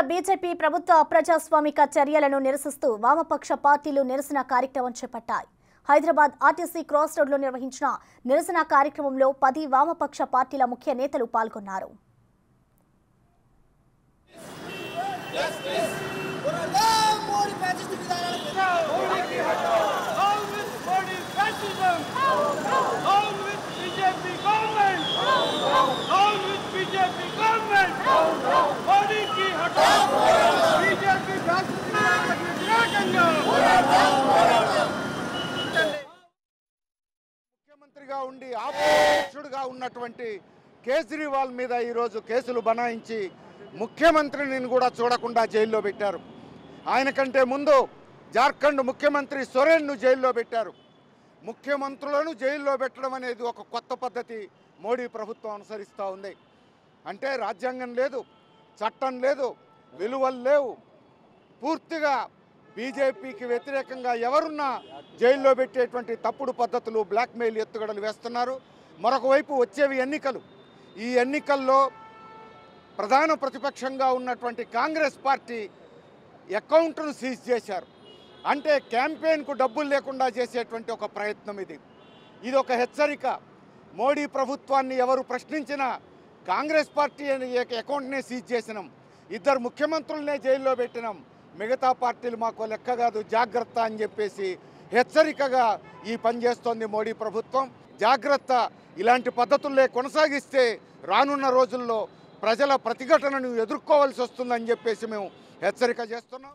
BJP ప్రభుత్వ అప్రజాస్వామిక చర్యలను నిరసిస్తూ వామపక్ష పార్టీలు నిరసన కార్యక్రమం చేపట్టాయి. హైదరాబాద్ ఆర్టీసీ క్రాస్ రోడ్లో నిర్వహించిన నిరసన కార్యక్రమంలో 10 వామపక్ష పార్టీల ముఖ్య నేతలు పాల్గొన్నారు. ముఖ్యమంత్రిగా ఉండి అధ్యక్షుడిగా ఉన్నటువంటి కేజ్రీవాల్ మీద ఈరోజు కేసులు బనాయించి ముఖ్యమంత్రిని కూడా చూడకుండా జైల్లో పెట్టారు. ఆయన కంటే ముందు జార్ఖండ్ ముఖ్యమంత్రి సోరెన్ను జైల్లో పెట్టారు. ముఖ్యమంత్రులను జైల్లో పెట్టడం అనేది ఒక కొత్త పద్ధతి మోడీ ప్రభుత్వం అనుసరిస్తూ ఉంది. అంటే రాజ్యాంగం లేదు, చట్టం లేదు, విలువలు లేవు. పూర్తిగా బీజేపీకి వ్యతిరేకంగా ఎవరున్నా జైల్లో పెట్టేటువంటి తప్పుడు పద్ధతులు, బ్లాక్మెయిల్ ఎత్తుగడలు వేస్తున్నారు. మరొక వైపు వచ్చేవి ఎన్నికలు. ఈ ఎన్నికల్లో ప్రధాన ప్రతిపక్షంగా ఉన్నటువంటి కాంగ్రెస్ పార్టీ అకౌంట్ను సీజ్ చేశారు. అంటే క్యాంపెయిన్కు డబ్బులు లేకుండా చేసేటువంటి ఒక ప్రయత్నం ఇది ఒక హెచ్చరిక. మోడీ ప్రభుత్వాన్ని ఎవరు ప్రశ్నించినా కాంగ్రెస్ పార్టీ అకౌంట్నే సీజ్ చేసినాం, 2 ముఖ్యమంత్రులనే జైల్లో పెట్టినాం, మిగతా పార్టీలు మాకు లెక్క కాదు, జాగ్రత్త అని చెప్పేసి హెచ్చరికగా ఈ పని చేస్తోంది మోడీ ప్రభుత్వం. జాగ్రత్త, ఇలాంటి పద్ధతులే కొనసాగిస్తే రానున్న రోజుల్లో ప్రజల ప్రతిఘటనను ఎదుర్కోవాల్సి వస్తుందని చెప్పేసి మేము హెచ్చరిక చేస్తున్నాం.